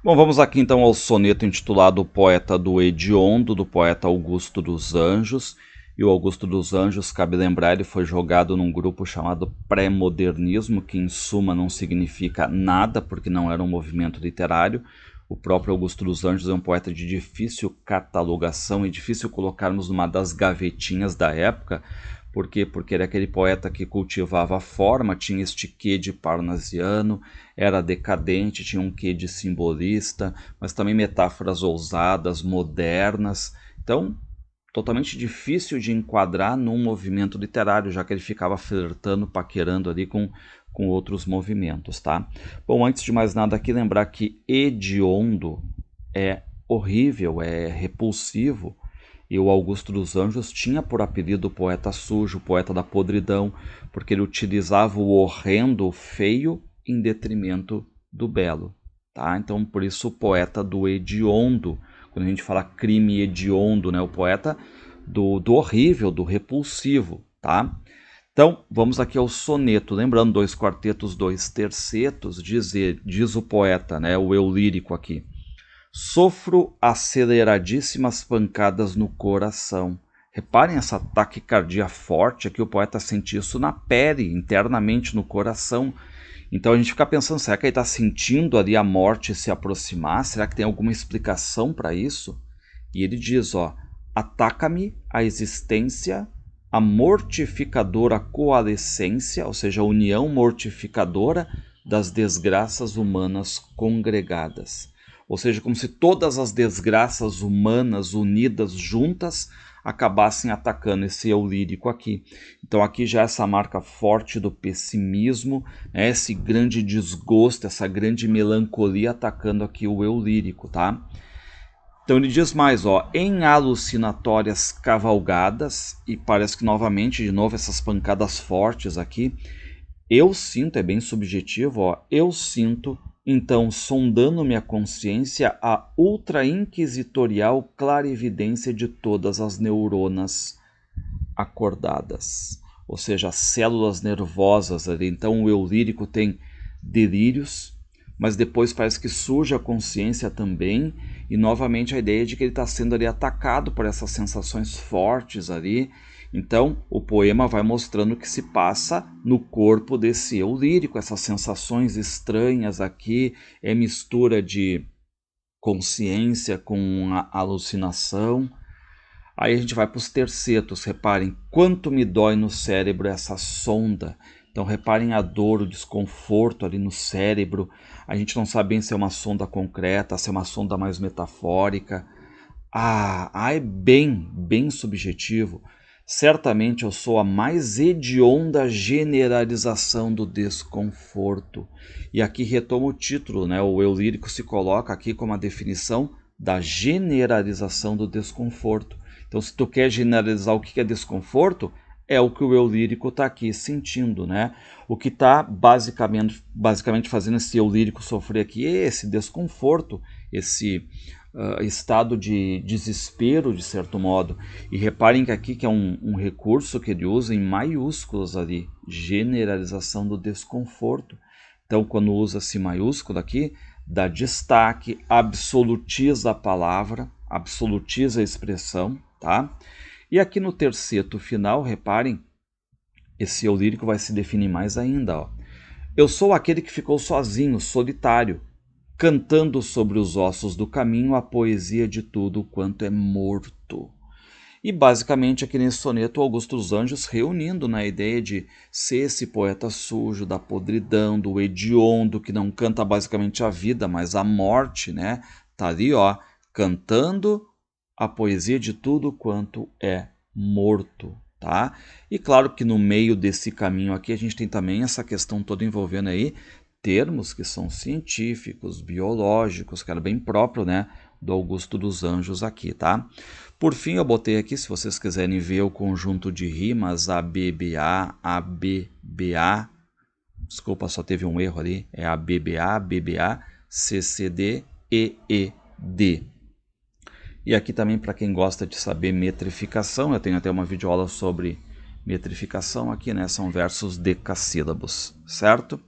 Bom, vamos aqui então ao soneto intitulado O Poeta do Hediondo, do poeta Augusto dos Anjos. E o Augusto dos Anjos, cabe lembrar, ele foi jogado num grupo chamado pré-modernismo, que em suma não significa nada, porque não era um movimento literário. O próprio Augusto dos Anjos é um poeta de difícil catalogação e difícil colocarmos numa das gavetinhas da época. Por quê? Porque era aquele poeta que cultivava a forma, tinha este quê de parnasiano, era decadente, tinha um quê de simbolista, mas também metáforas ousadas, modernas. Então, totalmente difícil de enquadrar num movimento literário, já que ele ficava flertando, paquerando ali com outros movimentos, tá? Bom, antes de mais nada aqui, lembrar que hediondo é horrível, é repulsivo, e o Augusto dos Anjos tinha por apelido o poeta sujo, o poeta da podridão, porque ele utilizava o horrendo, o feio, em detrimento do belo. Tá? Então, por isso, o poeta do hediondo. Quando a gente fala crime hediondo, né? O poeta do horrível, do repulsivo. Tá? Então, vamos aqui ao soneto. Lembrando, 2 quartetos, 2 tercetos, diz o poeta, né? O eu lírico aqui. Sofro aceleradíssimas pancadas no coração. Reparem essa taquicardia forte, aqui o poeta sente isso na pele, internamente no coração. Então a gente fica pensando, será que ele está sentindo ali a morte se aproximar? Será que tem alguma explicação para isso? E ele diz, ó, ataca-me a existência, a mortificadora coalescência, ou seja, a união mortificadora das desgraças humanas congregadas. Ou seja, como se todas as desgraças humanas unidas juntas acabassem atacando esse eu lírico aqui. Então aqui já essa marca forte do pessimismo, né, esse grande desgosto, essa grande melancolia atacando aqui o eu lírico, tá? Então ele diz mais, ó, em alucinatórias cavalgadas, e parece que novamente, de novo, essas pancadas fortes aqui, eu sinto, é bem subjetivo, ó, eu sinto, então, sondando minha consciência, a ultra-inquisitorial clarividência de todas as neuronas acordadas. Ou seja, as células nervosas ali. Então, o eu lírico tem delírios, mas depois parece que surge a consciência também, e novamente a ideia de que ele está sendo ali atacado por essas sensações fortes ali. Então, o poema vai mostrando o que se passa no corpo desse eu lírico, essas sensações estranhas aqui, é mistura de consciência com a alucinação. Aí a gente vai para os tercetos, reparem quanto me dói no cérebro essa sonda. Então reparem a dor, o desconforto ali no cérebro. A gente não sabe bem se é uma sonda concreta, se é uma sonda mais metafórica. É bem subjetivo. Certamente eu sou a mais hedionda generalização do desconforto. E aqui retoma o título, né? O eu lírico se coloca aqui como a definição da generalização do desconforto. Então, se tu quer generalizar o que é desconforto, é o que o eu lírico está aqui sentindo, né? O que está basicamente fazendo esse eu lírico sofrer aqui é esse desconforto, esse estado de desespero, de certo modo. E reparem que aqui que é um recurso que ele usa em maiúsculos ali, generalização do desconforto. Então, quando usa-se maiúsculo aqui, dá destaque, absolutiza a palavra, absolutiza a expressão, tá? E aqui no terceto final, reparem, esse eu lírico vai se definir mais ainda, ó. Eu sou aquele que ficou sozinho, solitário, cantando sobre os ossos do caminho a poesia de tudo quanto é morto. E basicamente aqui nesse soneto o Augusto dos Anjos reunindo na ideia de ser esse poeta sujo, da podridão, do hediondo, que não canta basicamente a vida, mas a morte, né? Tá ali, ó, cantando a poesia de tudo quanto é morto, tá? E claro que no meio desse caminho aqui a gente tem também essa questão toda envolvendo aí termos que são científicos, biológicos, que era bem próprio, né, do Augusto dos Anjos aqui, tá? Por fim, eu botei aqui, se vocês quiserem ver o conjunto de rimas ABBA, ABBA, desculpa, só teve um erro ali, é ABBA, BBA, CCD, EED. E aqui também para quem gosta de saber metrificação, eu tenho até uma videoaula sobre metrificação aqui, né? São versos decassílabos, certo?